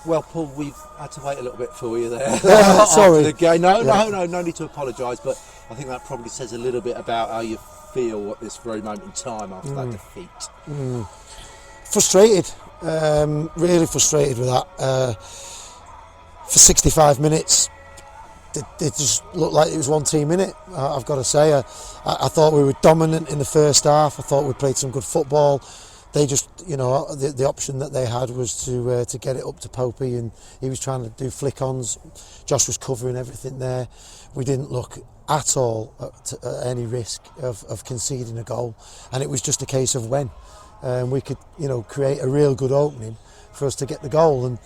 Well, Paul, we've had to wait a little bit for you there. Sorry. No need to apologise, but I think that probably says a little bit about how you feel at this very moment in time after that defeat. Frustrated, really frustrated with that. For 65 minutes, it just looked like it was one team in it, I've got to say. I thought we were dominant in the first half. I thought we played some good football. They just, the option that they had was to get it up to Popey, and he was trying to do flick-ons. Josh was covering everything there. We didn't look at all at any risk of conceding a goal, and it was just a case of when we could, create a real good opening for us to get the goal. And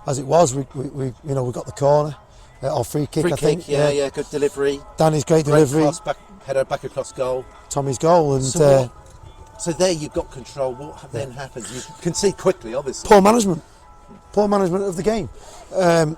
as it was, we got the corner or free kick. I think. Yeah, good delivery. Danny's great delivery. Cross, header back across goal. Tommy's goal, and. So there you've got control. What then happens? You can see quickly, obviously. Poor management of the game.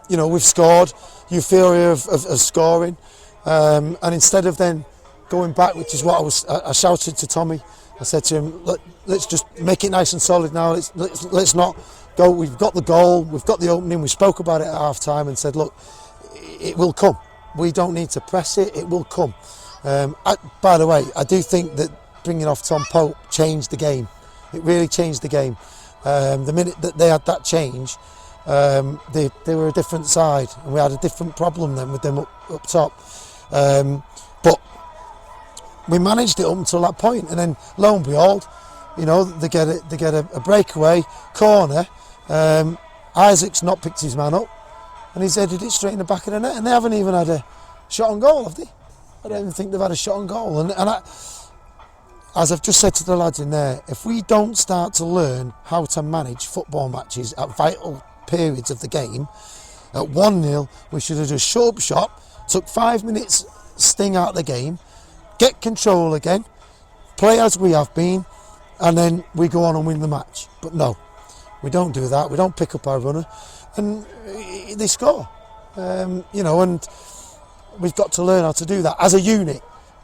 We've scored, euphoria of scoring, and instead of then going back, which is what I shouted to Tommy. I said to him, let's just make it nice and solid now. Let's not go. We've got the goal, we've got the opening. We spoke about it at half time and said, look, it will come. We don't need to press it. It will come. By the way, I do think that bringing off Tom Pope changed the game. It really changed the game. The minute that they had that change, they were a different side, and we had a different problem then with them up top. But we managed it up until that point, and then lo and behold, they get a breakaway corner. Isaac's not picked his man up, and he's headed it straight in the back of the net, and they haven't even had a shot on goal, have they? I don't even think they've had a shot on goal, and as I've just said to the lads in there, if we don't start to learn how to manage football matches at vital periods of the game, at 1-0, we should have just shut up shop, took 5 minutes sting out of the game, get control again, play as we have been, and then we go on and win the match. But no, we don't do that. We don't pick up our runner, and they score. And we've got to learn how to do that as a unit.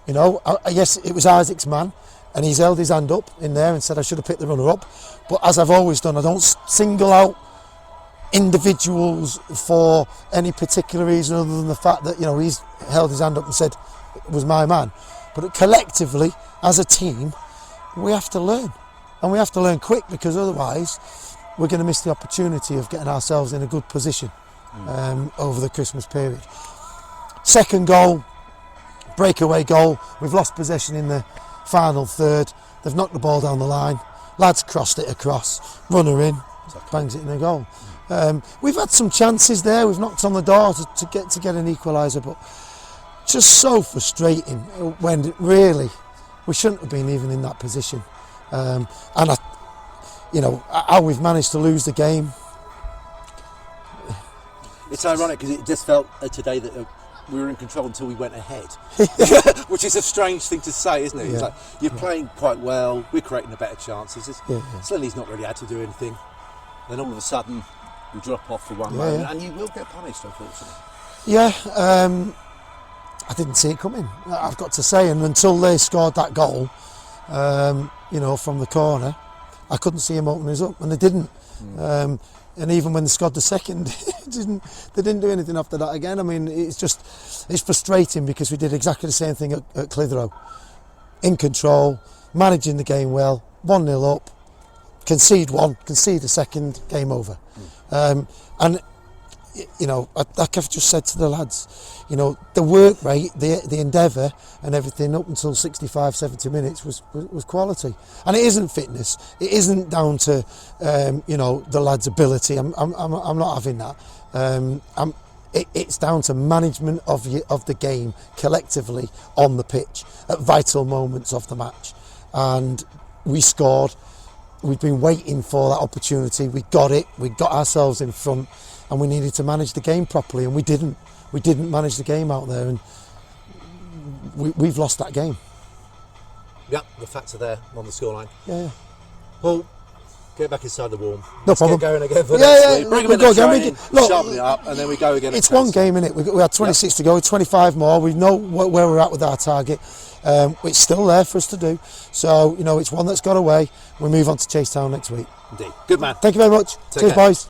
Yes, it was Isaac's man, and he's held his hand up in there and said I should have picked the runner up. But as I've always done, I don't single out individuals for any particular reason other than the fact that he's held his hand up and said it was my man. But collectively, as a team, we have to learn, and we have to learn quick, because otherwise we're going to miss the opportunity of getting ourselves in a good position over the Christmas period. Second goal, breakaway goal. We've lost possession in the final third. They've knocked the ball down the line. Lads crossed it across, runner in, bangs it in a goal. We've had some chances there. We've knocked on the door to get an equaliser, but just so frustrating when really we shouldn't have been even in that position. And how we've managed to lose the game. It's ironic because it just felt today that we were in control until we went ahead, which is a strange thing to say, isn't it? Yeah. It's like you're playing quite well, we're creating the better chances. Suddenly he's not really had to do anything. Then all of a sudden we drop off for one moment, and you will get punished, unfortunately. Yeah, I didn't see it coming, I've got to say, and until they scored that goal, from the corner, I couldn't see him open us up, and they didn't. And even when they scored the second, they didn't do anything after that again. I mean, it's frustrating because we did exactly the same thing at Clitheroe. In control, managing the game well, 1-0 up, concede one, concede a second, game over. Like I've just said to the lads, the work rate, the endeavour and everything up until 65, 70 minutes was quality. And it isn't fitness. It isn't down to, the lads' ability. I'm not having that. It's down to management of the game collectively on the pitch at vital moments of the match. And we scored. We'd been waiting for that opportunity. We got it. We got ourselves in front. And we needed to manage the game properly, and we didn't. We didn't manage the game out there, and we've lost that game. Yeah, the facts are there on the scoreline. Yeah. Paul, get back inside the warm. No problem. Get going again for next week. Bring them in the training, sharpen it up, and then we go again. It's one game, innit? We had 26 to go, 25 more. We know where we're at with our target. It's still there for us to do. So, it's one that's got away. We move on to Chasetown next week. Indeed. Good man. Thank you very much. Cheers, boys.